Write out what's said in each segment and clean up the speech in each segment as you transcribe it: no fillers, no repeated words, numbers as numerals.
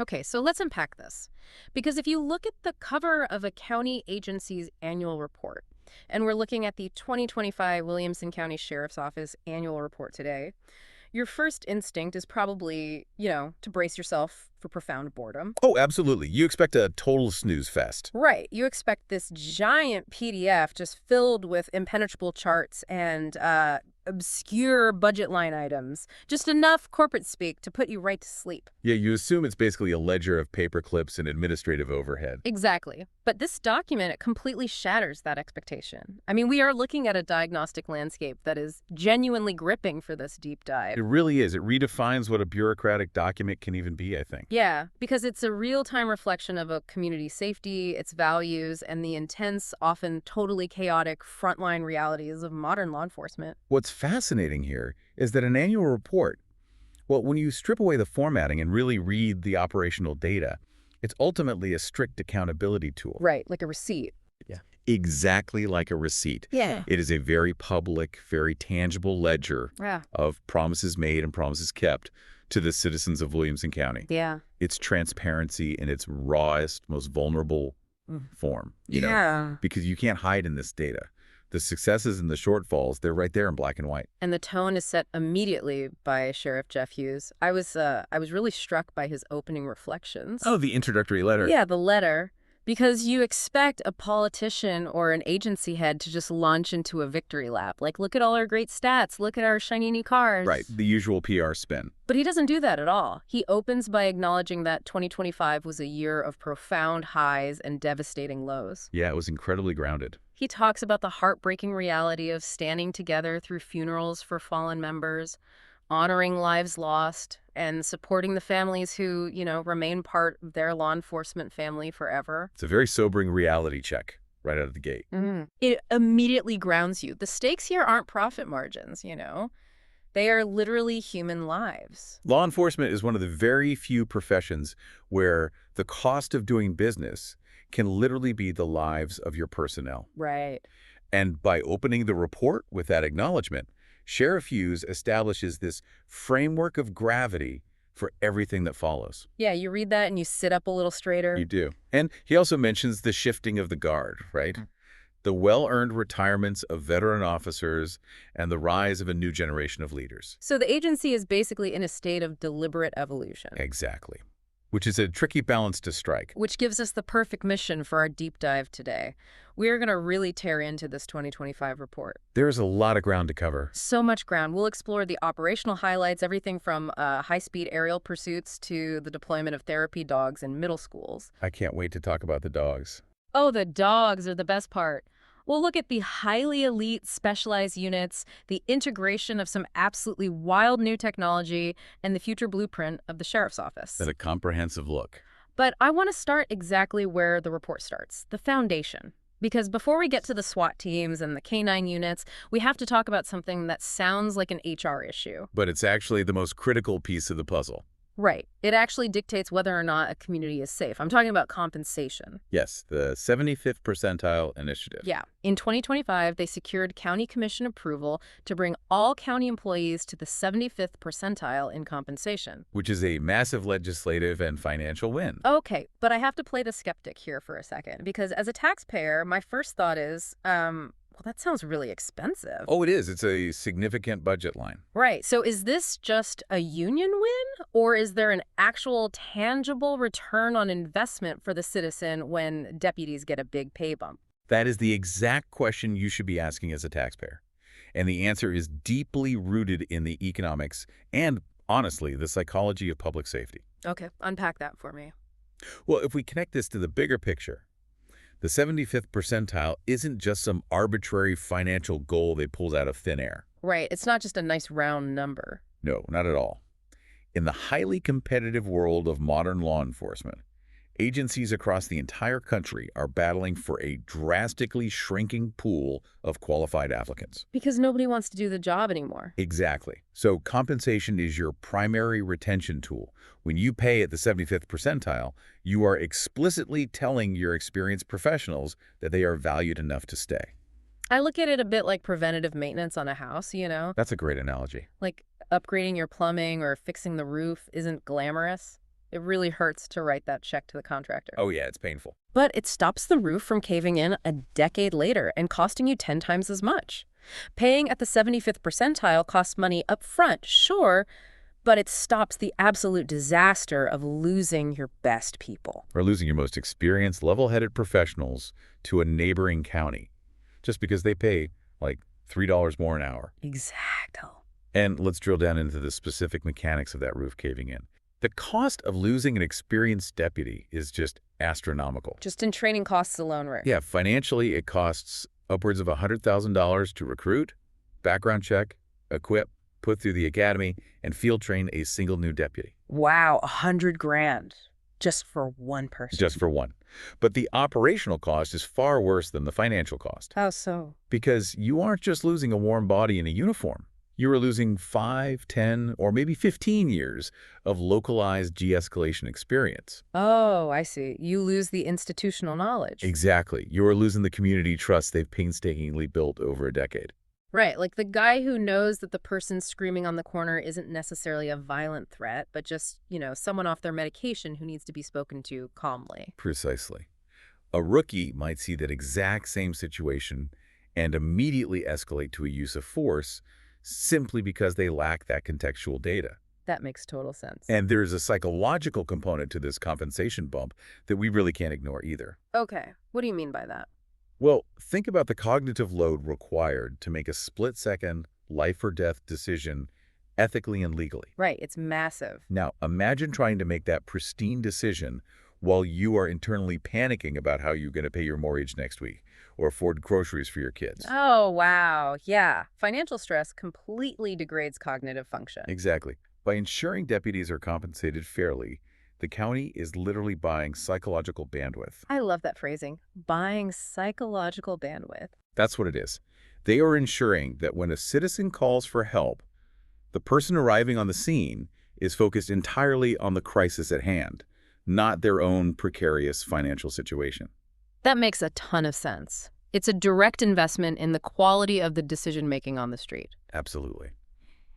Okay, so let's unpack this. Because if you look at the cover of a county agency's annual report, and we're looking at the 2025 Williamson County Sheriff's Office annual report today, your first instinct is probably, to brace yourself for profound boredom. Oh, absolutely. You expect a total snooze fest. Right. You expect this giant PDF just filled with impenetrable charts and obscure budget line items. Just enough corporate speak to put you right to sleep. Yeah, you assume it's basically a ledger of paper clips and administrative overhead. Exactly. But this document, it completely shatters that expectation. I mean, we are looking at a diagnostic landscape that is genuinely gripping for this deep dive. It really is. It redefines what a bureaucratic document can even be, I think. Yeah, because it's a real-time reflection of a community's safety, its values, and the intense, often totally chaotic frontline realities of modern law enforcement. What's fascinating here is that an annual report, well, when you strip away the formatting and really read the operational data, it's ultimately a strict accountability tool. Right, like a receipt. Yeah. Exactly like a receipt. Yeah. It is a very public, very tangible ledger Yeah. of promises made and promises kept to the citizens of Williamson County. Yeah. It's transparency in its rawest, most vulnerable form, because you can't hide in this data. The successes and the shortfalls, they're right there in black and white. And the tone is set immediately by Sheriff Jeff Hughes. I was really struck by his opening reflections. Oh, the introductory letter. Yeah, the letter. Because you expect a politician or an agency head to just launch into a victory lap. Like, look at all our great stats. Look at our shiny new cars. Right, the usual PR spin. But he doesn't do that at all. He opens by acknowledging that 2025 was a year of profound highs and devastating lows. Yeah, it was incredibly grounded. He talks about the heartbreaking reality of standing together through funerals for fallen members, honoring lives lost, and supporting the families who, remain part of their law enforcement family forever. It's a very sobering reality check right out of the gate. It immediately grounds you. The stakes here aren't profit margins, They are literally human lives. Law enforcement is one of the very few professions where the cost of doing business can literally be the lives of your personnel. Right. And by opening the report with that acknowledgement, Sheriff Hughes establishes this framework of gravity for everything that follows. Yeah, you read that and you sit up a little straighter. You do. And he also mentions the shifting of the guard, right? The well-earned retirements of veteran officers and the rise of a new generation of leaders. So the agency is basically in a state of deliberate evolution. Exactly. Which is a tricky balance to strike. Which gives us the perfect mission for our deep dive today. We are going to really tear into this 2025 report. There's a lot of ground to cover. So much ground. We'll explore the operational highlights, everything from high-speed aerial pursuits to the deployment of therapy dogs in middle schools. I can't wait to talk about the dogs. Oh, the dogs are the best part. We'll look at the highly elite specialized units, the integration of some absolutely wild new technology, and the future blueprint of the sheriff's office. That's a comprehensive look. But I want to start exactly where the report starts, the foundation. Because before we get to the SWAT teams and the K-9 units, we have to talk about something that sounds like an HR issue. But it's actually the most critical piece of the puzzle. Right. It actually dictates whether or not a community is safe. I'm talking about compensation. Yes, the 75th percentile initiative. Yeah. In 2025, they secured county commission approval to bring all county employees to the 75th percentile in compensation. Which is a massive legislative and financial win. Okay, but I have to play the skeptic here for a second, because as a taxpayer, my first thought is, well, that sounds really expensive. Oh, it is. It's a significant budget line. Right. So is this just a union win, or is there an actual tangible return on investment for the citizen when deputies get a big pay bump? That is the exact question you should be asking as a taxpayer. And the answer is deeply rooted in the economics and, honestly, the psychology of public safety. Okay, unpack that for me. Well, if we connect this to the bigger picture, the 75th percentile isn't just some arbitrary financial goal they pulled out of thin air. Right. It's not just a nice round number. No, not at all. In the highly competitive world of modern law enforcement, agencies across the entire country are battling for a drastically shrinking pool of qualified applicants. Because nobody wants to do the job anymore. Exactly. So compensation is your primary retention tool. When you pay at the 75th percentile, you are explicitly telling your experienced professionals that they are valued enough to stay. I look at it a bit like preventative maintenance on a house, That's a great analogy. Like upgrading your plumbing or fixing the roof isn't glamorous. It really hurts to write that check to the contractor. Oh, yeah, it's painful. But it stops the roof from caving in a decade later and costing you 10 times as much. Paying at the 75th percentile costs money up front, sure, but it stops the absolute disaster of losing your best people. Or losing your most experienced, level-headed professionals to a neighboring county just because they pay, like, $3 more an hour. Exacto. And let's drill down into the specific mechanics of that roof caving in. The cost of losing an experienced deputy is just astronomical. Just in training costs alone, Rick. Yeah, financially, it costs upwards of $100,000 to recruit, background check, equip, put through the academy, and field train a single new deputy. Wow, 100 grand. Just for one person. Just for one. But the operational cost is far worse than the financial cost. How so? Because you aren't just losing a warm body in a uniform. You are losing 5, 10, or maybe 15 years of localized de-escalation experience. Oh, I see. You lose the institutional knowledge. Exactly. You are losing the community trust they've painstakingly built over a decade. Right, like the guy who knows that the person screaming on the corner isn't necessarily a violent threat, but just, someone off their medication who needs to be spoken to calmly. Precisely. A rookie might see that exact same situation and immediately escalate to a use of force simply because they lack that contextual data. That makes total sense. And there's a psychological component to this compensation bump that we really can't ignore either. Okay, what do you mean by that? Well, think about the cognitive load required to make a split-second, life-or-death decision ethically and legally. Right, it's massive. Now, imagine trying to make that pristine decision while you are internally panicking about how you're going to pay your mortgage next week or afford groceries for your kids. Oh, wow. Yeah. Financial stress completely degrades cognitive function. Exactly. By ensuring deputies are compensated fairly, the county is literally buying psychological bandwidth. I love that phrasing. Buying psychological bandwidth. That's what it is. They are ensuring that when a citizen calls for help, the person arriving on the scene is focused entirely on the crisis at hand, not their own precarious financial situation. That makes a ton of sense. It's a direct investment in the quality of the decision-making on the street. Absolutely.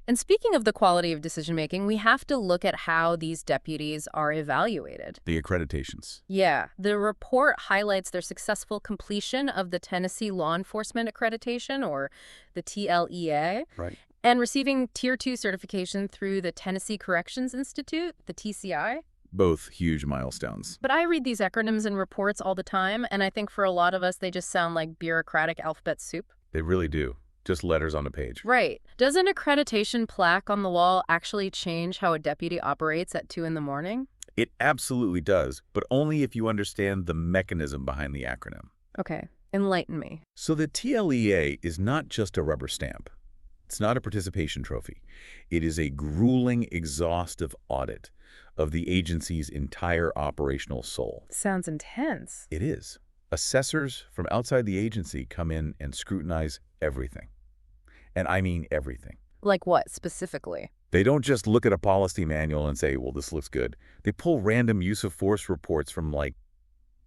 And speaking of the quality of decision-making, we have to look at how these deputies are evaluated. The accreditations. Yeah, the report highlights their successful completion of the Tennessee Law Enforcement Accreditation, or the TLEA, Right. and receiving Tier 2 certification through the Tennessee Corrections Institute, the TCI. Both huge milestones. But I read these acronyms in reports all the time, and I think for a lot of us, they just sound like bureaucratic alphabet soup. They really do. Just letters on a page. Right. Does an accreditation plaque on the wall actually change how a deputy operates at 2 in the morning? It absolutely does, but only if you understand the mechanism behind the acronym. Okay, enlighten me. So the TLEA is not just a rubber stamp. It's not a participation trophy. It is a grueling, exhaustive audit of the agency's entire operational soul. Sounds intense. It is. Assessors from outside the agency come in and scrutinize everything. And I mean everything. Like what, specifically? They don't just look at a policy manual and say, well, this looks good. They pull random use of force reports from like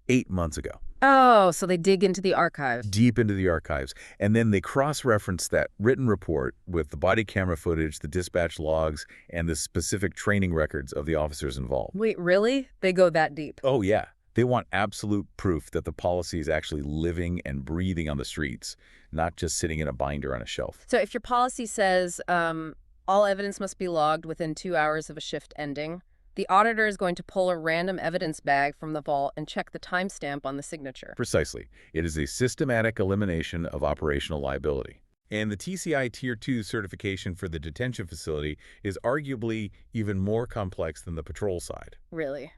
8 months ago. Oh, so they dig into the archives. Deep into the archives. And then they cross-reference that written report with the body camera footage, the dispatch logs, and the specific training records of the officers involved. Wait, really? They go that deep? Oh, yeah. They want absolute proof that the policy is actually living and breathing on the streets, not just sitting in a binder on a shelf. So if your policy says all evidence must be logged within 2 hours of a shift ending, the auditor is going to pull a random evidence bag from the vault and check the timestamp on the signature. Precisely. It is a systematic elimination of operational liability. And the TCI Tier 2 certification for the detention facility is arguably even more complex than the patrol side. Really?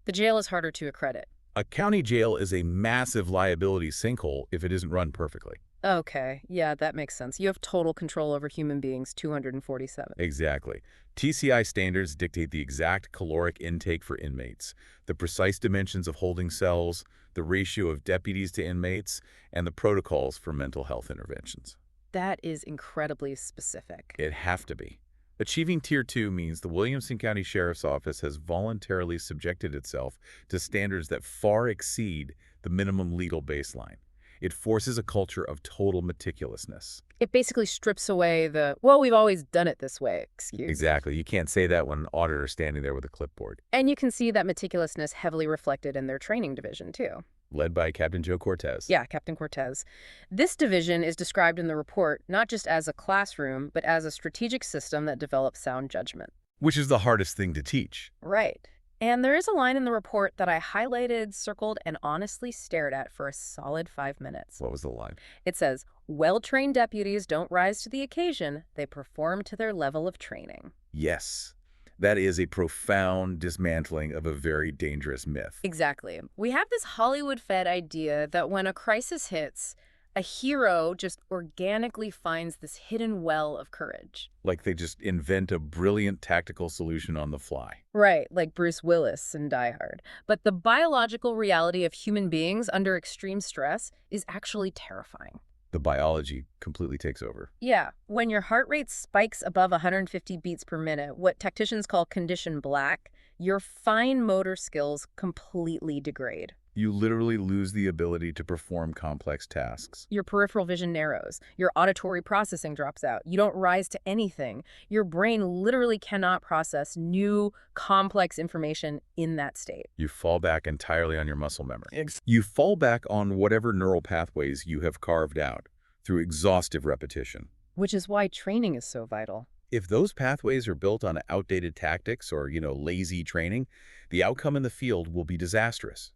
The jail is harder to accredit. A county jail is a massive liability sinkhole if it isn't run perfectly. Okay, yeah, that makes sense. You have total control over human beings, 247. Exactly. TCI standards dictate the exact caloric intake for inmates, the precise dimensions of holding cells, the ratio of deputies to inmates, and the protocols for mental health interventions. That is incredibly specific. It'd have to be. Achieving Tier 2 means the Williamson County Sheriff's Office has voluntarily subjected itself to standards that far exceed the minimum legal baseline. It forces a culture of total meticulousness. It basically strips away the, well, we've always done it this way excuse. Exactly. You can't say that when an auditor's standing there with a clipboard. And you can see that meticulousness heavily reflected in their training division, too. Led by Captain Joe Cortez. Yeah, Captain Cortez. This division is described in the report not just as a classroom, but as a strategic system that develops sound judgment. Which is the hardest thing to teach. Right. And there is a line in the report that I highlighted, circled, and honestly stared at for a solid 5 minutes. What was the line? It says, well-trained deputies don't rise to the occasion, they perform to their level of training. Yes. That is a profound dismantling of a very dangerous myth. Exactly. We have this Hollywood-fed idea that when a crisis hits, a hero just organically finds this hidden well of courage. Like they just invent a brilliant tactical solution on the fly. Right, like Bruce Willis in Die Hard. But the biological reality of human beings under extreme stress is actually terrifying. The biology completely takes over. Yeah, when your heart rate spikes above 150 beats per minute, what tacticians call condition black, your fine motor skills completely degrade. You literally lose the ability to perform complex tasks. Your peripheral vision narrows. Your auditory processing drops out. You don't rise to anything. Your brain literally cannot process new, complex information in that state. You fall back entirely on your muscle memory. You fall back on whatever neural pathways you have carved out through exhaustive repetition. Which is why training is so vital. If those pathways are built on outdated tactics or, lazy training, the outcome in the field will be disastrous.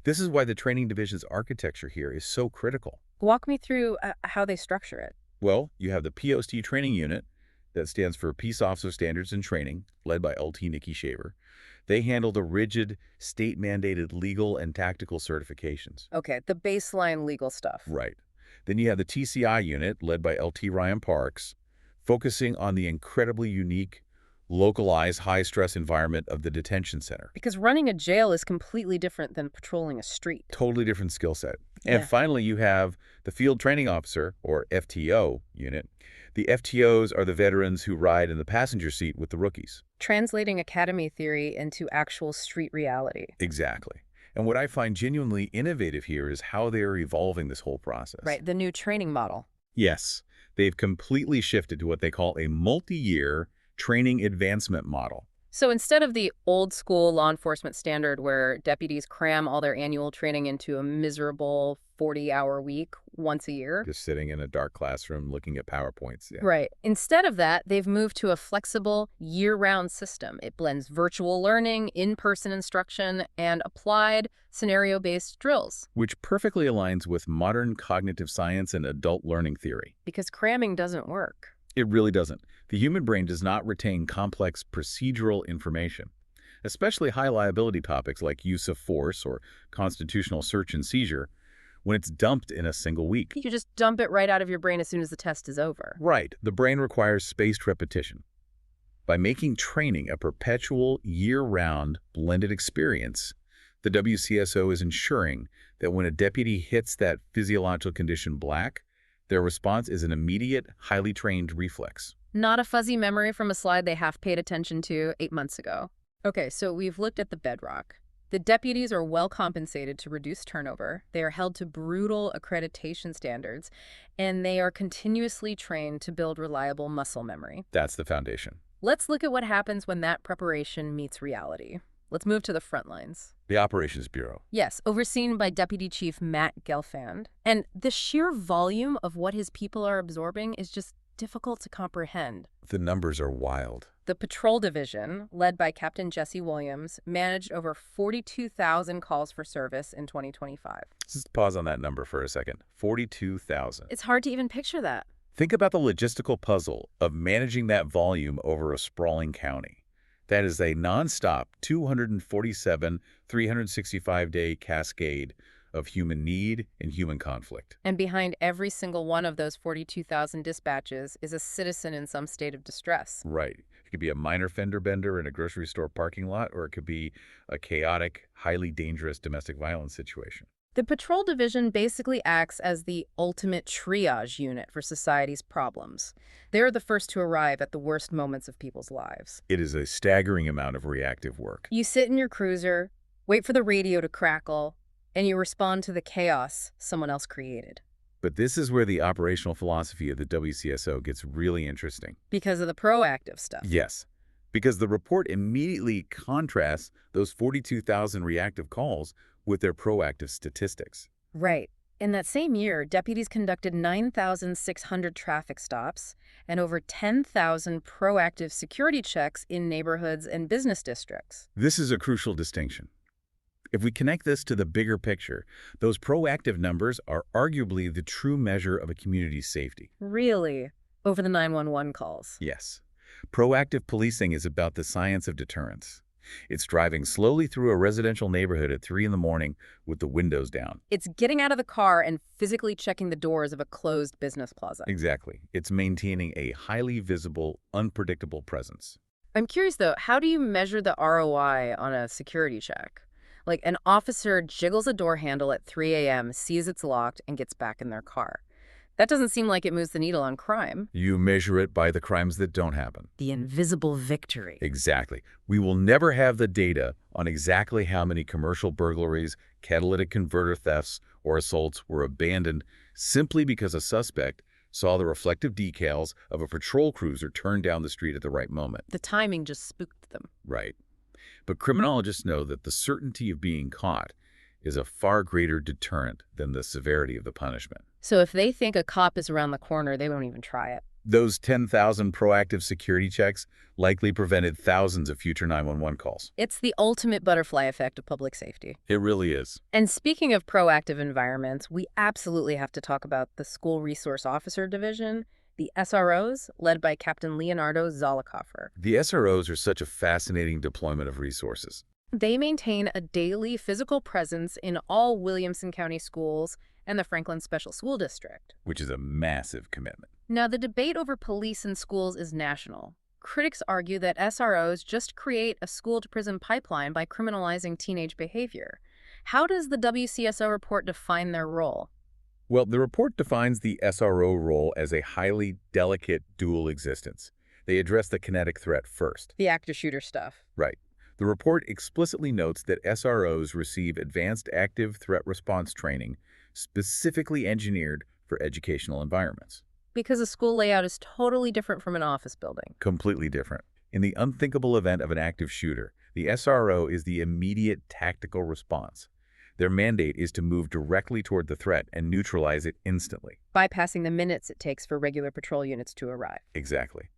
This is why the training division's architecture here is so critical. Walk me through how they structure it. Well, you have the POST training unit, that stands for Peace Officer Standards and Training, led by LT Nikki Shaver. They handle the rigid, state-mandated legal and tactical certifications. Okay, the baseline legal stuff. Right. Then you have the TCI unit, led by LT Ryan Parks, focusing on the incredibly unique, localized high-stress environment of the detention center. Because running a jail is completely different than patrolling a street. Totally different skill set. And Yeah. finally, you have the Field Training Officer, or FTO, unit. The FTOs are the veterans who ride in the passenger seat with the rookies. Translating academy theory into actual street reality. Exactly. And what I find genuinely innovative here is how they are evolving this whole process. Right, the new training model. Yes, they've completely shifted to what they call a multi-year training advancement model. So instead of the old school law enforcement standard where deputies cram all their annual training into a miserable 40-hour week once a year. Just sitting in a dark classroom looking at PowerPoints. Yeah. Right. Instead of that, they've moved to a flexible, year-round system. It blends virtual learning, in-person instruction, and applied, scenario-based drills. Which perfectly aligns with modern cognitive science and adult learning theory. Because cramming doesn't work. It really doesn't. The human brain does not retain complex procedural information, especially high liability topics like use of force or constitutional search and seizure, when it's dumped in a single week. You just dump it right out of your brain as soon as the test is over. Right. The brain requires spaced repetition. By making training a perpetual, year-round, blended experience, the WCSO is ensuring that when a deputy hits that physiological condition black, their response is an immediate, highly trained reflex. Not a fuzzy memory from a slide they half paid attention to 8 months ago. Okay, so we've looked at the bedrock. The deputies are well compensated to reduce turnover. They are held to brutal accreditation standards, and they are continuously trained to build reliable muscle memory. That's the foundation. Let's look at what happens when that preparation meets reality. Let's move to the front lines. The Operations Bureau. Yes, overseen by Deputy Chief Matt Gelfand. And the sheer volume of what his people are absorbing is just difficult to comprehend. The numbers are wild. The Patrol Division, led by Captain Jesse Williams, managed over 42,000 calls for service in 2025. Just pause on that number for a second. 42,000. It's hard to even picture that. Think about the logistical puzzle of managing that volume over a sprawling county. That is a nonstop 247, 365-day cascade of human need and human conflict. And behind every single one of those 42,000 dispatches is a citizen in some state of distress. Right. It could be a minor fender bender in a grocery store parking lot, or it could be a chaotic, highly dangerous domestic violence situation. The Patrol Division basically acts as the ultimate triage unit for society's problems. They're the first to arrive at the worst moments of people's lives. It is a staggering amount of reactive work. You sit in your cruiser, wait for the radio to crackle, and you respond to the chaos someone else created. But this is where the operational philosophy of the WCSO gets really interesting. Because of the proactive stuff. Yes, because the report immediately contrasts those 42,000 reactive calls with their proactive statistics. Right. In that same year, deputies conducted 9,600 traffic stops and over 10,000 proactive security checks in neighborhoods and business districts. This is a crucial distinction. If we connect this to the bigger picture, those proactive numbers are arguably the true measure of a community's safety. Really? Over the 911 calls. Yes. Proactive policing is about the science of deterrence. It's driving slowly through a residential neighborhood at 3 in the morning with the windows down. It's getting out of the car and physically checking the doors of a closed business plaza. Exactly. It's maintaining a highly visible, unpredictable presence. I'm curious, though, how do you measure the ROI on a security check? Like, an officer jiggles a door handle at 3 a.m., sees it's locked, and gets back in their car. That doesn't seem like it moves the needle on crime. You measure it by the crimes that don't happen. The invisible victory. Exactly. We will never have the data on exactly how many commercial burglaries, catalytic converter thefts, or assaults were abandoned simply because a suspect saw the reflective decals of a patrol cruiser turn down the street at the right moment. The timing just spooked them. Right. But criminologists know that the certainty of being caught is a far greater deterrent than the severity of the punishment. So if they think a cop is around the corner, they won't even try it. Those 10,000 proactive security checks likely prevented thousands of future 911 calls. It's the ultimate butterfly effect of public safety. It really is. And speaking of proactive environments, we absolutely have to talk about the School Resource Officer Division, the SROs, led by Captain Leonardo Zollicoffer. The SROs are such a fascinating deployment of resources. They maintain a daily physical presence in all Williamson County schools and the Franklin Special School District. Which is a massive commitment. Now, the debate over police and schools is national. Critics argue that SROs just create a school-to-prison pipeline by criminalizing teenage behavior. How does the WCSO report define their role? Well, the report defines the SRO role as a highly delicate dual existence. They address the kinetic threat first. The actor-shooter stuff. Right. The report explicitly notes that SROs receive advanced active threat response training specifically engineered for educational environments. Because a school layout is totally different from an office building. Completely different. In the unthinkable event of an active shooter, the SRO is the immediate tactical response. Their mandate is to move directly toward the threat and neutralize it instantly. Bypassing the minutes it takes for regular patrol units to arrive. Exactly.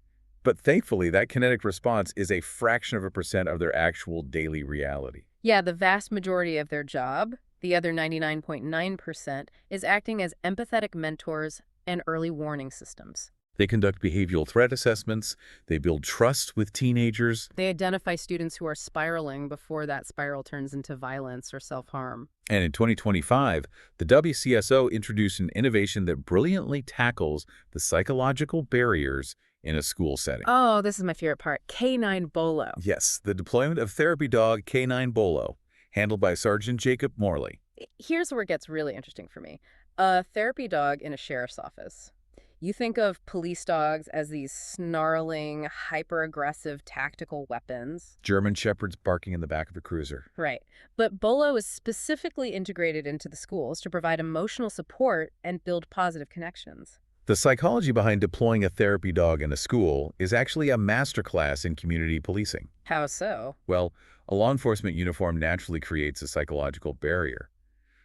But thankfully, that kinetic response is a fraction of a percent of their actual daily reality. Yeah, the vast majority of their job, the other 99.9%, is acting as empathetic mentors and early warning systems. They conduct behavioral threat assessments, they build trust with teenagers. They identify students who are spiraling before that spiral turns into violence or self-harm. And in 2025, the WCSO introduced an innovation that brilliantly tackles the psychological barriers in a school setting. Oh, this is my favorite part. K9 Bolo. Yes, the deployment of therapy dog K9 Bolo, handled by Sergeant Jacob Morley. Here's where it gets really interesting for me. A therapy dog in a sheriff's office. You think of police dogs as these snarling, hyper-aggressive tactical weapons. German shepherds barking in the back of a cruiser. Right. But Bolo is specifically integrated into the schools to provide emotional support and build positive connections. The psychology behind deploying a therapy dog in a school is actually a masterclass in community policing. How so? Well, a law enforcement uniform naturally creates a psychological barrier.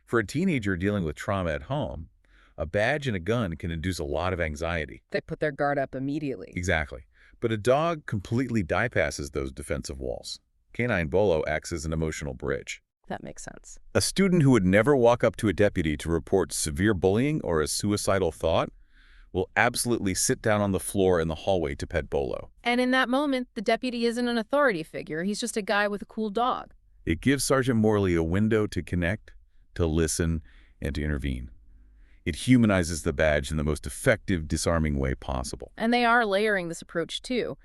For a teenager dealing with trauma at home, a badge and a gun can induce a lot of anxiety. They put their guard up immediately. Exactly. But a dog completely bypasses those defensive walls. K9 Bolo acts as an emotional bridge. That makes sense. A student who would never walk up to a deputy to report severe bullying or a suicidal thought will absolutely sit down on the floor in the hallway to pet Bolo. And in that moment, the deputy isn't an authority figure. He's just a guy with a cool dog. It gives Sergeant Morley a window to connect, to listen, and to intervene. It humanizes the badge in the most effective, disarming way possible. And they are layering this approach, too.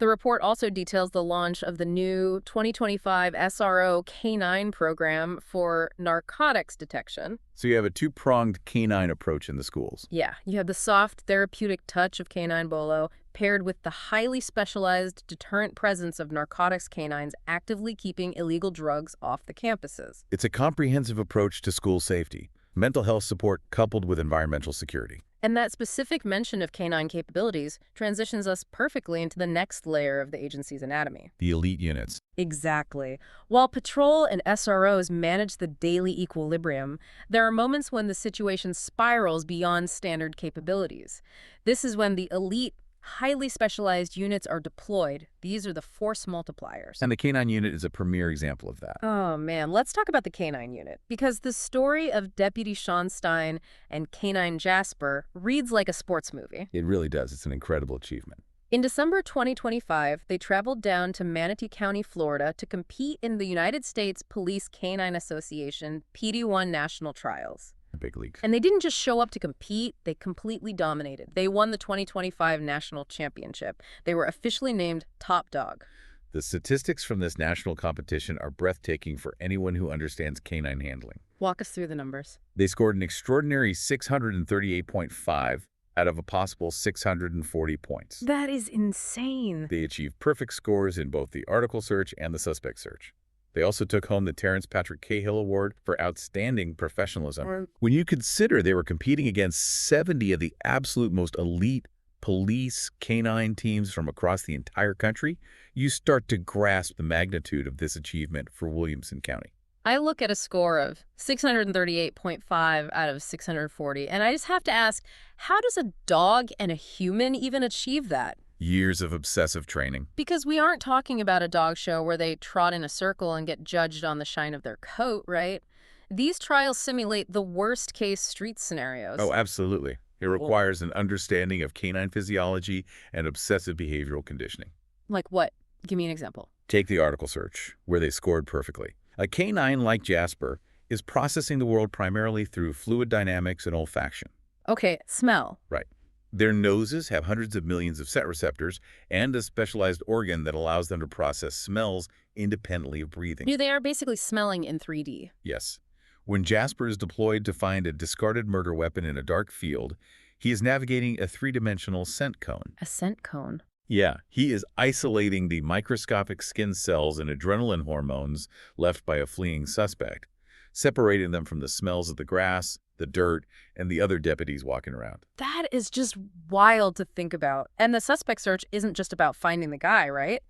The report also details the launch of the new 2025 SRO K9 program for narcotics detection. So you have a two-pronged canine approach in the schools. Yeah, you have the soft therapeutic touch of canine bolo paired with the highly specialized deterrent presence of narcotics canines actively keeping illegal drugs off the campuses. It's a comprehensive approach to school safety, mental health support coupled with environmental security. And that specific mention of canine capabilities transitions us perfectly into the next layer of the agency's anatomy. The elite units. Exactly. While patrol and SROs manage the daily equilibrium, there are moments when the situation spirals beyond standard capabilities. This is when the elite, highly specialized units are deployed. These are the force multipliers. And the canine unit is a premier example of that. Oh, man. Let's talk about the canine unit, because the story of Deputy Sean Stein and Canine Jasper reads like a sports movie. It really does. It's an incredible achievement. In December 2025, they traveled down to Manatee County, Florida, to compete in the United States Police Canine Association PD1 National Trials. Big leagues. And they didn't just show up to compete, they completely dominated. They won the 2025 National Championship. They were officially named Top Dog. The statistics from this national competition are breathtaking for anyone who understands canine handling. Walk us through the numbers. They scored an extraordinary 638.5 out of a possible 640 points. That is insane. They achieved perfect scores in both the article search and the suspect search. They also took home the Terrence Patrick Cahill Award for outstanding professionalism. When you consider they were competing against 70 of the absolute most elite police canine teams from across the entire country, you start to grasp the magnitude of this achievement for Williamson County. I look at a score of 638.5 out of 640, and I just have to ask, how does a dog and a human even achieve that? Years of obsessive training. Because we aren't talking about a dog show where they trot in a circle and get judged on the shine of their coat, right? These trials simulate the worst-case street scenarios. Oh, absolutely. It requires an understanding of canine physiology and obsessive behavioral conditioning. Like what? Give me an example. Take the article search, where they scored perfectly. A canine like Jasper is processing the world primarily through fluid dynamics and olfaction. Okay, smell. Right. Their noses have hundreds of millions of scent receptors and a specialized organ that allows them to process smells independently of breathing. They are basically smelling in 3D. Yes. When Jasper is deployed to find a discarded murder weapon in a dark field, he is navigating a three-dimensional scent cone. A scent cone? Yeah, he is isolating the microscopic skin cells and adrenaline hormones left by a fleeing suspect, separating them from the smells of the grass, the dirt, and the other deputies walking around. That is just wild to think about. And the suspect search isn't just about finding the guy, right?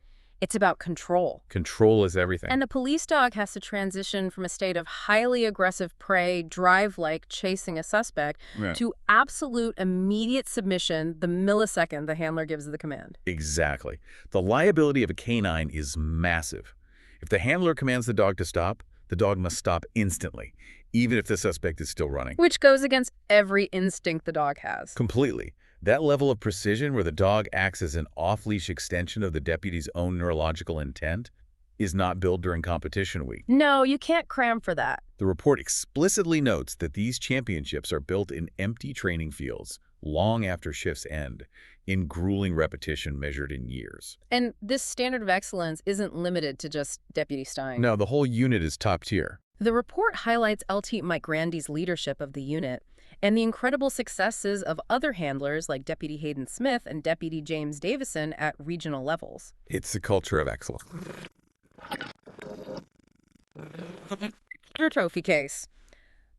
It's about control. Control is everything. And a police dog has to transition from a state of highly aggressive prey, drive-like chasing a suspect, to absolute immediate submission the millisecond the handler gives the command. Exactly. The liability of a canine is massive. If the handler commands the dog to stop, the dog must stop instantly, even if the suspect is still running. Which goes against every instinct the dog has. Completely. That level of precision where the dog acts as an off-leash extension of the deputy's own neurological intent is not built during competition week. No, you can't cram for that. The report explicitly notes that these championships are built in empty training fields long after shifts end, in grueling repetition measured in years. And this standard of excellence isn't limited to just Deputy Stein. No, the whole unit is top tier. The report highlights LT Mike Grandy's leadership of the unit and the incredible successes of other handlers like Deputy Hayden Smith and Deputy James Davison at regional levels. It's a culture of excellence. Your trophy case.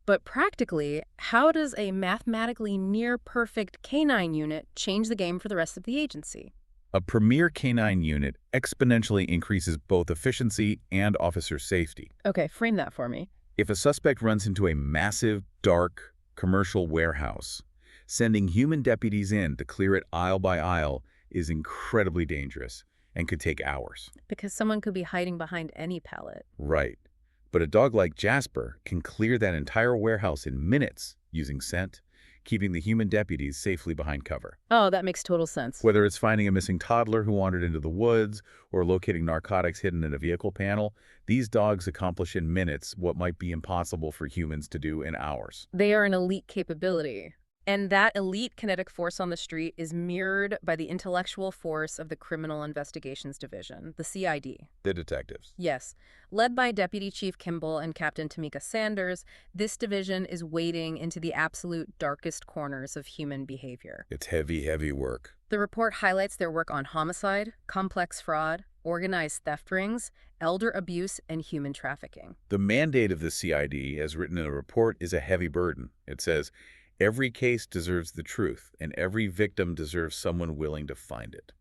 But practically, how does a mathematically near-perfect canine unit change the game for the rest of the agency? A premier canine unit exponentially increases both efficiency and officer safety. Okay, frame that for me. If a suspect runs into a massive, dark, commercial warehouse, sending human deputies in to clear it aisle by aisle is incredibly dangerous and could take hours. Because someone could be hiding behind any pallet. Right. But a dog like Jasper can clear that entire warehouse in minutes using scent, keeping the human deputies safely behind cover. Oh, that makes total sense. Whether it's finding a missing toddler who wandered into the woods or locating narcotics hidden in a vehicle panel, these dogs accomplish in minutes what might be impossible for humans to do in hours. They are an elite capability. And that elite kinetic force on the street is mirrored by the intellectual force of the Criminal Investigations Division, the CID. The detectives. Yes. Led by Deputy Chief Kimball and Captain Tamika Sanders, this division is wading into the absolute darkest corners of human behavior. It's heavy, heavy work. The report highlights their work on homicide, complex fraud, organized theft rings, elder abuse, and human trafficking. The mandate of the CID, as written in the report, is a heavy burden. It says, every case deserves the truth, and every victim deserves someone willing to find it.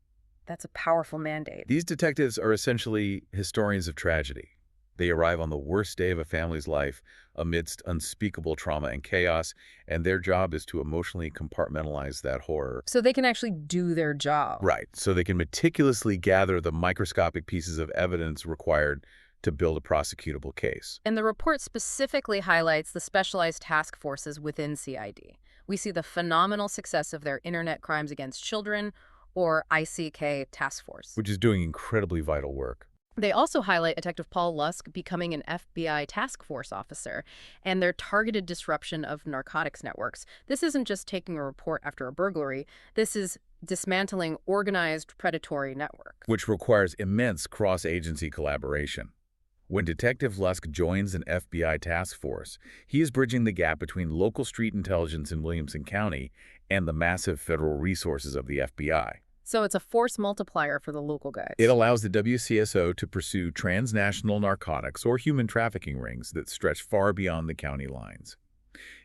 That's a powerful mandate. These detectives are essentially historians of tragedy. They arrive on the worst day of a family's life amidst unspeakable trauma and chaos, and their job is to emotionally compartmentalize that horror. So they can actually do their job. Right, so they can meticulously gather the microscopic pieces of evidence required to build a prosecutable case. And the report specifically highlights the specialized task forces within CID. We see the phenomenal success of their Internet Crimes Against Children, or ICK task force, Which is doing incredibly vital work. They also highlight Detective Paul Lusk becoming an FBI task force officer and their targeted disruption of narcotics networks. This isn't just taking a report after a burglary. This is dismantling organized predatory networks. Which requires immense cross-agency collaboration. When Detective Lusk joins an FBI task force, he is bridging the gap between local street intelligence in Williamson County and the massive federal resources of the FBI. So it's a force multiplier for the local guys. It allows the WCSO to pursue transnational narcotics or human trafficking rings that stretch far beyond the county lines.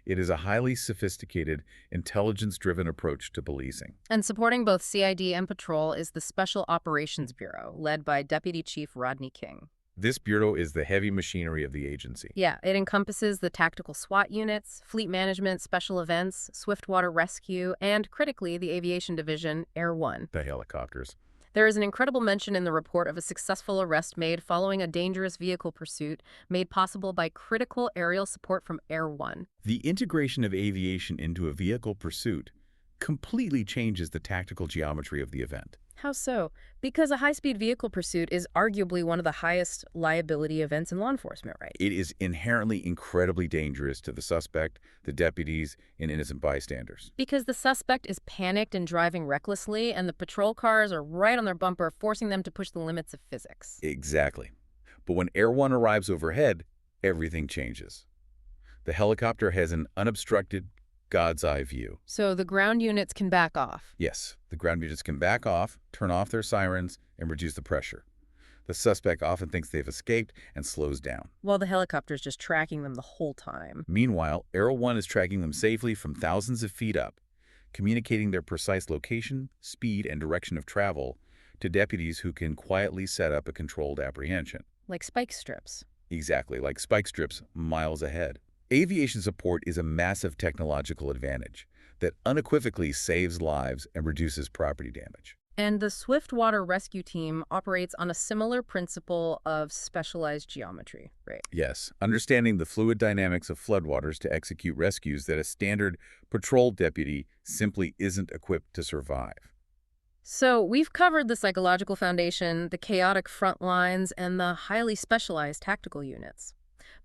It is a highly sophisticated, intelligence-driven approach to policing. And supporting both CID and patrol is the Special Operations Bureau, led by Deputy Chief Rodney King. This bureau is the heavy machinery of the agency. Yeah, it encompasses the tactical SWAT units, fleet management, special events, swiftwater rescue, and, critically, the aviation division, Air One. The helicopters. There is an incredible mention in the report of a successful arrest made following a dangerous vehicle pursuit made possible by critical aerial support from Air One. The integration of aviation into a vehicle pursuit completely changes the tactical geometry of the event. How so? Because a high-speed vehicle pursuit is arguably one of the highest liability events in law enforcement, right? It is inherently incredibly dangerous to the suspect, the deputies, and innocent bystanders. Because the suspect is panicked and driving recklessly, and the patrol cars are right on their bumper, forcing them to push the limits of physics. Exactly. But when Air One arrives overhead, everything changes. The helicopter has an unobstructed, God's eye view. So the ground units can back off. Yes, the ground units can back off, turn off their sirens, and reduce the pressure. The suspect often thinks they've escaped and slows down. While the helicopter's just tracking them the whole time. Meanwhile, Air One is tracking them safely from thousands of feet up, communicating their precise location, speed, and direction of travel to deputies who can quietly set up a controlled apprehension. Like spike strips. Exactly, like spike strips miles ahead. Aviation support is a massive technological advantage that unequivocally saves lives and reduces property damage. And the Swiftwater Rescue Team operates on a similar principle of specialized geometry, right? Yes, understanding the fluid dynamics of floodwaters to execute rescues that a standard patrol deputy simply isn't equipped to survive. So we've covered the psychological foundation, the chaotic front lines, and the highly specialized tactical units.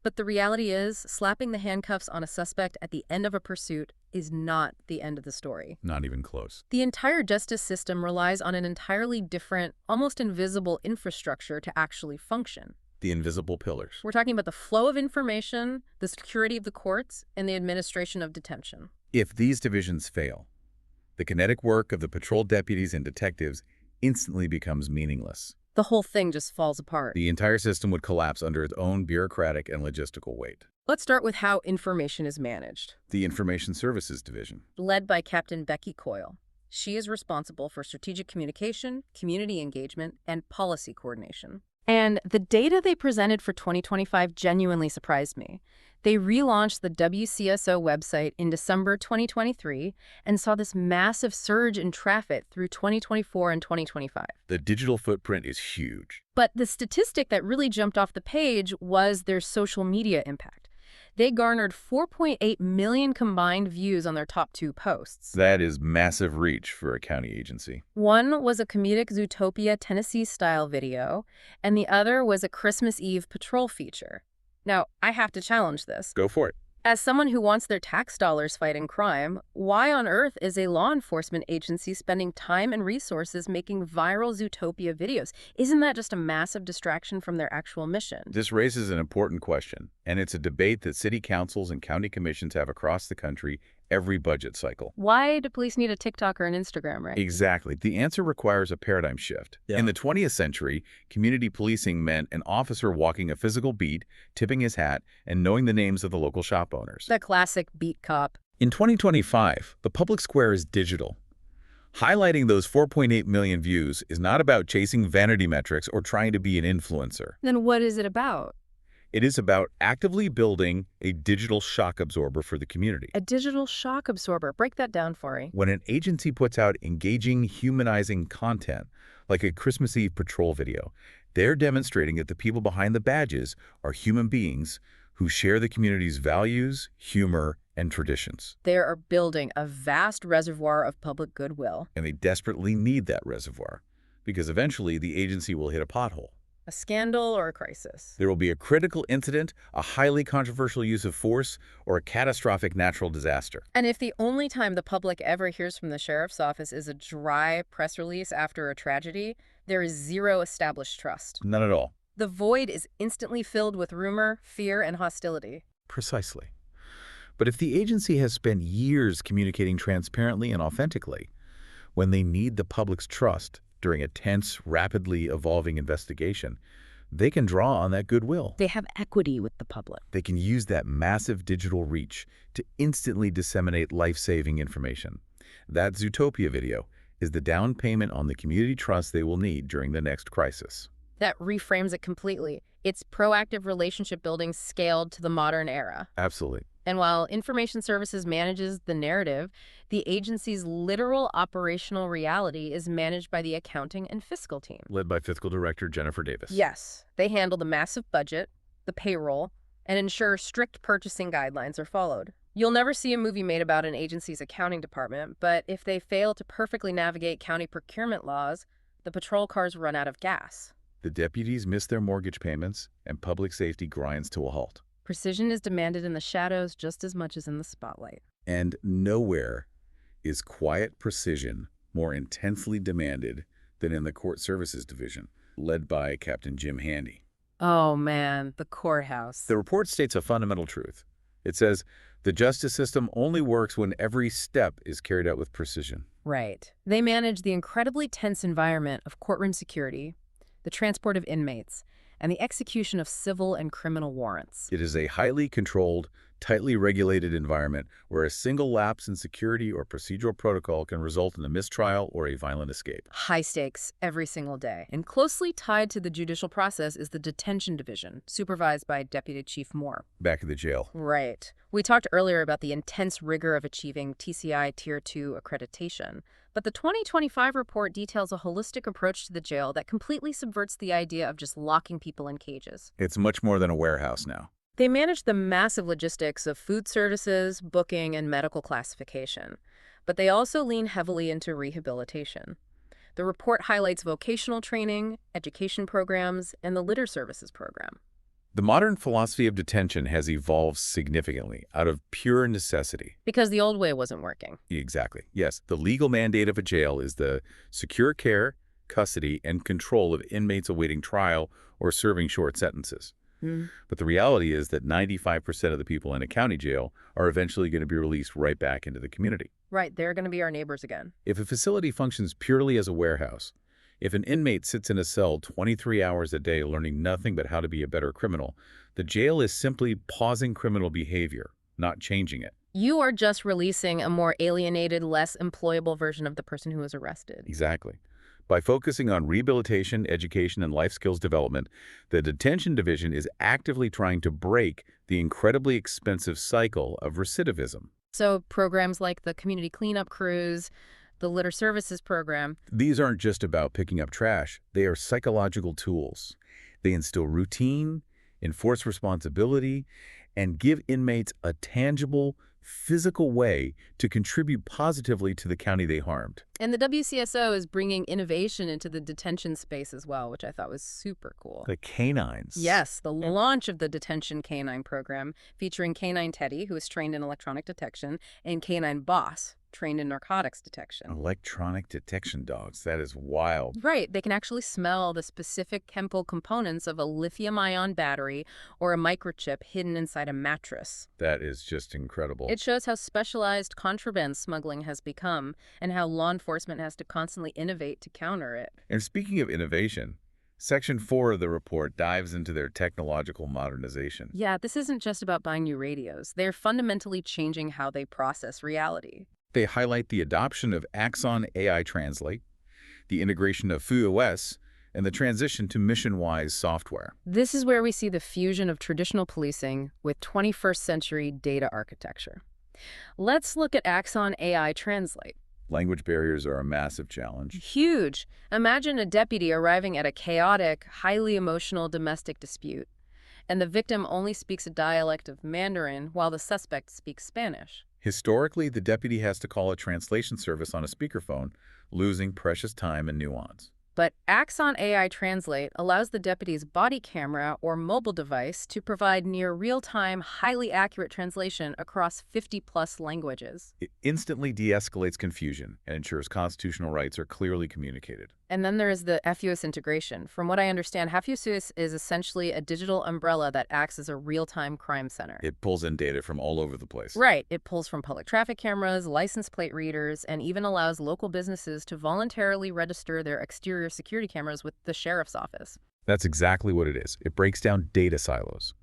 But the reality is, slapping the handcuffs on a suspect at the end of a pursuit is not the end of the story. Not even close. The entire justice system relies on an entirely different, almost invisible infrastructure to actually function. The invisible pillars. We're talking about the flow of information, the security of the courts, and the administration of detention. If these divisions fail, the kinetic work of the patrol deputies and detectives instantly becomes meaningless. The whole thing just falls apart. The entire system would collapse under its own bureaucratic and logistical weight. Let's start with how information is managed. The Information Services Division. Led by Captain Becky Coyle. She is responsible for strategic communication, community engagement, and policy coordination. And the data they presented for 2025 genuinely surprised me. They relaunched the WCSO website in December 2023 and saw this massive surge in traffic through 2024 and 2025. The digital footprint is huge. But the statistic that really jumped off the page was their social media impact. They garnered 4.8 million combined views on their top 2 posts. That is massive reach for a county agency. One was a comedic Zootopia Tennessee-style video, and the other was a Christmas Eve patrol feature. Now, I have to challenge this. Go for it. As someone who wants their tax dollars fighting crime, why on earth is a law enforcement agency spending time and resources making viral Zootopia videos? Isn't that just a massive distraction from their actual mission? This raises an important question, and it's a debate that city councils and county commissions have across the country every budget cycle. Why do police need a TikTok or an Instagram, right? Exactly. The answer requires a paradigm shift. Yeah. In the 20th century, community policing meant an officer walking a physical beat, tipping his hat, and knowing the names of the local shop owners. The classic beat cop. In 2025, the public square is digital. Highlighting those 4.8 million views is not about chasing vanity metrics or trying to be an influencer. Then what is it about? It is about actively building a digital shock absorber for the community. A digital shock absorber. Break that down for me. When an agency puts out engaging, humanizing content, like a Christmas Eve patrol video, they're demonstrating that the people behind the badges are human beings who share the community's values, humor, and traditions. They are building a vast reservoir of public goodwill. And they desperately need that reservoir, because eventually the agency will hit a pothole. A scandal or a crisis. There will be a critical incident, a highly controversial use of force, or a catastrophic natural disaster. And if the only time the public ever hears from the sheriff's office is a dry press release after a tragedy, there is zero established trust. None at all. The void is instantly filled with rumor, fear, and hostility. Precisely. But if the agency has spent years communicating transparently and authentically, when they need the public's trust during a tense, rapidly evolving investigation, they can draw on that goodwill. They have equity with the public. They can use that massive digital reach to instantly disseminate life-saving information. That Zootopia video is the down payment on the community trust they will need during the next crisis. That reframes it completely. It's proactive relationship building scaled to the modern era. Absolutely. And while Information Services manages the narrative, the agency's literal operational reality is managed by the accounting and fiscal team. Led by Fiscal Director Jennifer Davis. Yes, they handle the massive budget, the payroll, and ensure strict purchasing guidelines are followed. You'll never see a movie made about an agency's accounting department, but if they fail to perfectly navigate county procurement laws, the patrol cars run out of gas. The deputies miss their mortgage payments, and public safety grinds to a halt. Precision is demanded in the shadows just as much as in the spotlight. And nowhere is quiet precision more intensely demanded than in the Court Services Division, led by Captain Jim Handy. Oh man, the courthouse. The report states a fundamental truth. It says, the justice system only works when every step is carried out with precision. Right. They manage the incredibly tense environment of courtroom security, the transport of inmates, and the execution of civil and criminal warrants. It is a highly controlled, tightly regulated environment where a single lapse in security or procedural protocol can result in a mistrial or a violent escape. High stakes every single day. And closely tied to the judicial process is the detention division, supervised by Deputy Chief Moore. Back at the jail. Right. We talked earlier about the intense rigor of achieving TCI Tier 2 accreditation. But the 2025 report details a holistic approach to the jail that completely subverts the idea of just locking people in cages. It's much more than a warehouse now. They manage the massive logistics of food services, booking, and medical classification. But they also lean heavily into rehabilitation. The report highlights vocational training, education programs, and the litter services program. The modern philosophy of detention has evolved significantly out of pure necessity. Because the old way wasn't working. Exactly. Yes, the legal mandate of a jail is the secure care, custody, and control of inmates awaiting trial or serving short sentences. But the reality is that 95% of the people in a county jail are eventually going to be released right back into the community. Right, they're going to be our neighbors again. If a facility functions purely as a warehouse, if an inmate sits in a cell 23 hours a day learning nothing but how to be a better criminal, the jail is simply pausing criminal behavior, not changing it. You are just releasing a more alienated, less employable version of the person who was arrested. Exactly. By focusing on rehabilitation, education, and life skills development, the detention division is actively trying to break the incredibly expensive cycle of recidivism. So programs like the community cleanup crews, the litter services program. These aren't just about picking up trash. They are psychological tools. They instill routine, enforce responsibility, and give inmates a tangible, physical way to contribute positively to the county they harmed. And the WCSO is bringing innovation into the detention space as well, which I thought was super cool. The canines. Yes, the launch of the Detention Canine program, featuring Canine Teddy, who is trained in electronic detection, and Canine Boss, trained in narcotics detection. Electronic detection dogs. That is wild. Right, they can actually smell the specific chemical components of a lithium-ion battery or a microchip hidden inside a mattress. That is just incredible. It shows how specialized contraband smuggling has become and how law enforcement has to constantly innovate to counter it. And speaking of innovation, Section 4 of the report dives into their technological modernization. Yeah, this isn't just about buying new radios. They're fundamentally changing how they process reality. They highlight the adoption of Axon AI Translate, the integration of FuOS, and the transition to mission-wise software. This is where we see the fusion of traditional policing with 21st century data architecture. Let's look at Axon AI Translate. Language barriers are a massive challenge. Huge. Imagine a deputy arriving at a chaotic, highly emotional domestic dispute, and the victim only speaks a dialect of Mandarin while the suspect speaks Spanish. Historically, the deputy has to call a translation service on a speakerphone, losing precious time and nuance. But Axon AI Translate allows the deputy's body camera or mobile device to provide near real-time, highly accurate translation across 50-plus languages. It instantly de-escalates confusion and ensures constitutional rights are clearly communicated. And then there is the FUS integration. From what I understand, FUS is essentially a digital umbrella that acts as a real-time crime center. It pulls in data from all over the place. Right. It pulls from public traffic cameras, license plate readers, and even allows local businesses to voluntarily register their exterior security cameras with the sheriff's office. That's exactly what it is. It breaks down data silos.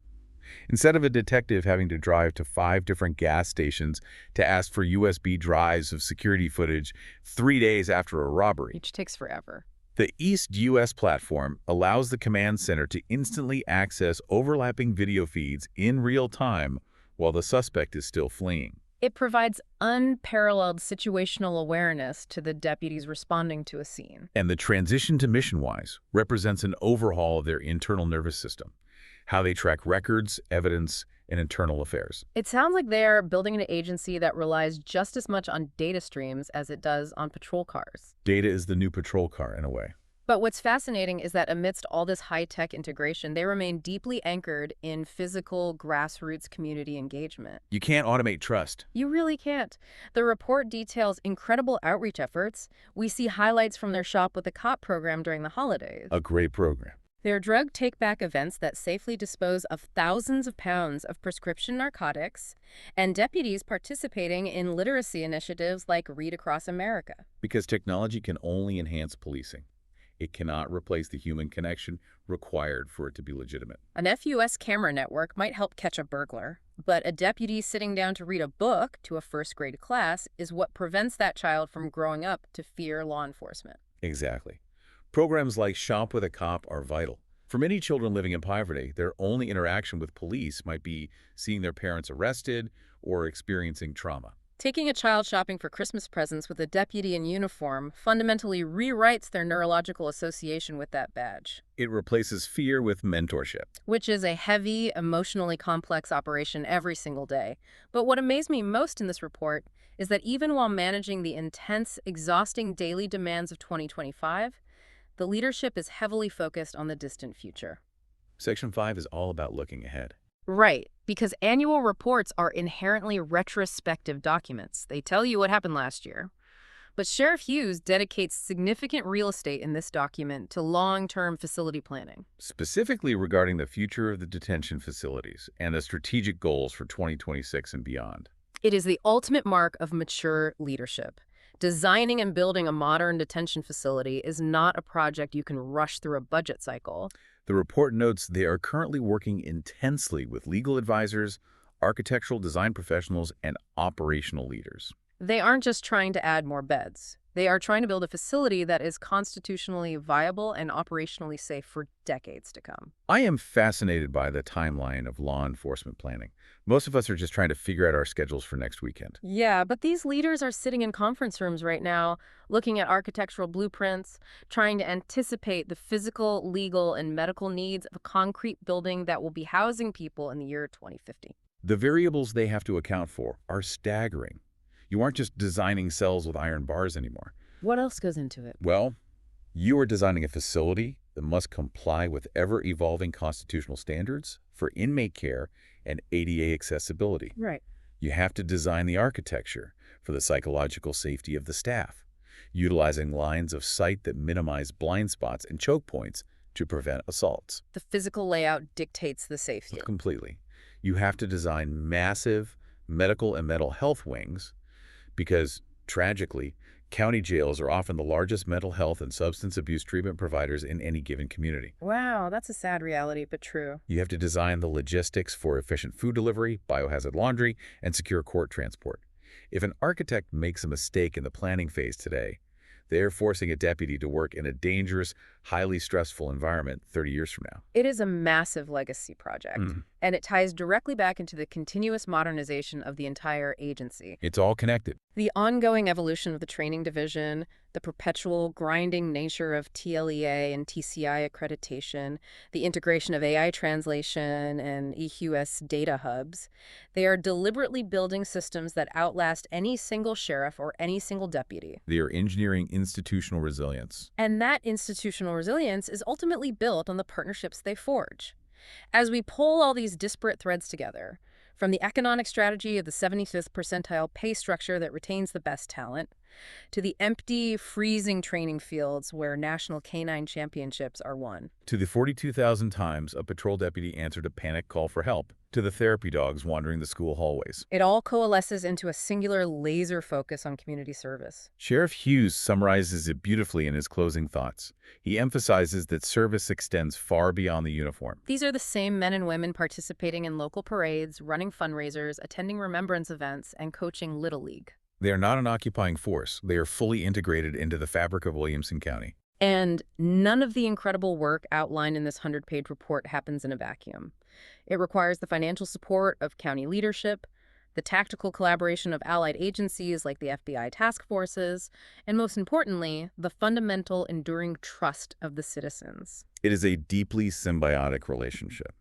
Instead of a detective having to drive to 5 different gas stations to ask for USB drives of security footage 3 days after a robbery, Which takes forever. the East US platform allows the command center to instantly access overlapping video feeds in real time while the suspect is still fleeing. It provides unparalleled situational awareness to the deputies responding to a scene. And the transition to MissionWise represents an overhaul of their internal nervous system, how they track records, evidence, and internal affairs. It sounds like they're building an agency that relies just as much on data streams as it does on patrol cars. Data is the new patrol car in a way. But what's fascinating is that amidst all this high-tech integration, they remain deeply anchored in physical, grassroots community engagement. You can't automate trust. You really can't. The report details incredible outreach efforts. We see highlights from their Shop with a Cop program during the holidays. A great program. Their drug take-back events that safely dispose of thousands of pounds of prescription narcotics, and deputies participating in literacy initiatives like Read Across America. Because technology can only enhance policing. It cannot replace the human connection required for it to be legitimate. An FUS camera network might help catch a burglar, but a deputy sitting down to read a book to a first-grade class is what prevents that child from growing up to fear law enforcement. Exactly. Programs like Shop with a Cop are vital. For many children living in poverty, their only interaction with police might be seeing their parents arrested or experiencing trauma. Taking a child shopping for Christmas presents with a deputy in uniform fundamentally rewrites their neurological association with that badge. It replaces fear with mentorship. Which is a heavy, emotionally complex operation every single day. But what amazed me most in this report is that even while managing the intense, exhausting daily demands of 2025, the leadership is heavily focused on the distant future. Section 5 is all about looking ahead. Right, because annual reports are inherently retrospective documents. They tell you what happened last year. But Sheriff Hughes dedicates significant real estate in this document to long-term facility planning. Specifically regarding the future of the detention facilities and the strategic goals for 2026 and beyond. It is the ultimate mark of mature leadership. Designing and building a modern detention facility is not a project you can rush through a budget cycle. The report notes they are currently working intensely with legal advisors, architectural design professionals, and operational leaders. They aren't just trying to add more beds. They are trying to build a facility that is constitutionally viable and operationally safe for decades to come. I am fascinated by the timeline of law enforcement planning. Most of us are just trying to figure out our schedules for next weekend. Yeah, but these leaders are sitting in conference rooms right now, looking at architectural blueprints, trying to anticipate the physical, legal, and medical needs of a concrete building that will be housing people in the year 2050. The variables they have to account for are staggering. You aren't just designing cells with iron bars anymore. What else goes into it? Well, you are designing a facility that must comply with ever-evolving constitutional standards for inmate care and ADA accessibility. Right. You have to design the architecture for the psychological safety of the staff, utilizing lines of sight that minimize blind spots and choke points to prevent assaults. The physical layout dictates the safety. Completely. You have to design massive medical and mental health wings because, tragically, county jails are often the largest mental health and substance abuse treatment providers in any given community. Wow, that's a sad reality, but true. You have to design the logistics for efficient food delivery, biohazard laundry, and secure court transport. If an architect makes a mistake in the planning phase today, they're forcing a deputy to work in a dangerous, highly stressful environment 30 years from now. It is a massive legacy project, and it ties directly back into the continuous modernization of the entire agency. It's all connected. The ongoing evolution of the training division, the perpetual grinding nature of TLEA and TCI accreditation, the integration of AI translation and EQS data hubs, they are deliberately building systems that outlast any single sheriff or any single deputy. They are engineering institutional resilience. And that institutional resilience is ultimately built on the partnerships they forge. As we pull all these disparate threads together, from the economic strategy of the 75th percentile pay structure that retains the best talent, to the empty, freezing training fields where national canine championships are won. To the 42,000 times a patrol deputy answered a panic call for help, to the therapy dogs wandering the school hallways. It all coalesces into a singular laser focus on community service. Sheriff Hughes summarizes it beautifully in his closing thoughts. He emphasizes that service extends far beyond the uniform. These are the same men and women participating in local parades, running fundraisers, attending remembrance events, and coaching Little League. They are not an occupying force. They are fully integrated into the fabric of Williamson County. And none of the incredible work outlined in this 100-page report happens in a vacuum. It requires the financial support of county leadership, the tactical collaboration of allied agencies like the FBI task forces, and most importantly, the fundamental, enduring trust of the citizens. It is a deeply symbiotic relationship.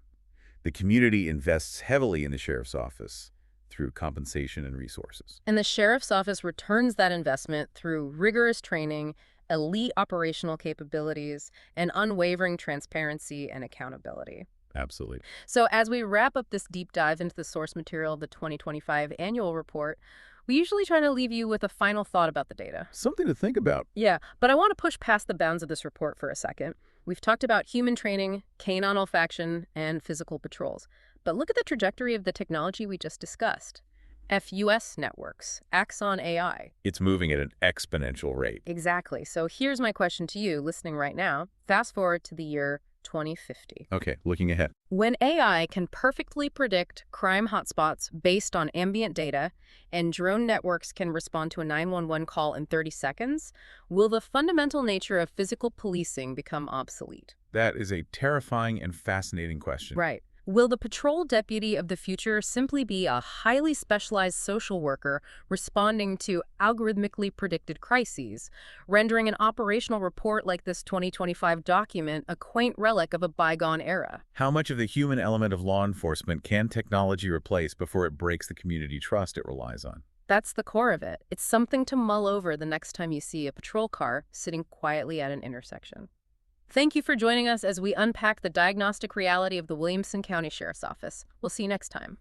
The community invests heavily in the sheriff's office through compensation and resources. And the sheriff's office returns that investment through rigorous training, elite operational capabilities, and unwavering transparency and accountability. Absolutely. So as we wrap up this deep dive into the source material of the 2025 annual report, we usually try to leave you with a final thought about the data. Something to think about. Yeah, but I want to push past the bounds of this report for a second. We've talked about human training, canine olfaction, and physical patrols. But look at the trajectory of the technology we just discussed. FUS networks, Axon AI. It's moving at an exponential rate. Exactly. So here's my question to you listening right now. Fast forward to the year 2050. Okay, looking ahead. When AI can perfectly predict crime hotspots based on ambient data and drone networks can respond to a 911 call in 30 seconds, will the fundamental nature of physical policing become obsolete? That is a terrifying and fascinating question. Right. Will the patrol deputy of the future simply be a highly specialized social worker responding to algorithmically predicted crises, rendering an operational report like this 2025 document a quaint relic of a bygone era? How much of the human element of law enforcement can technology replace before it breaks the community trust it relies on? That's the core of it. It's something to mull over the next time you see a patrol car sitting quietly at an intersection. Thank you for joining us as we unpack the diagnostic reality of the Williamson County Sheriff's Office. We'll see you next time.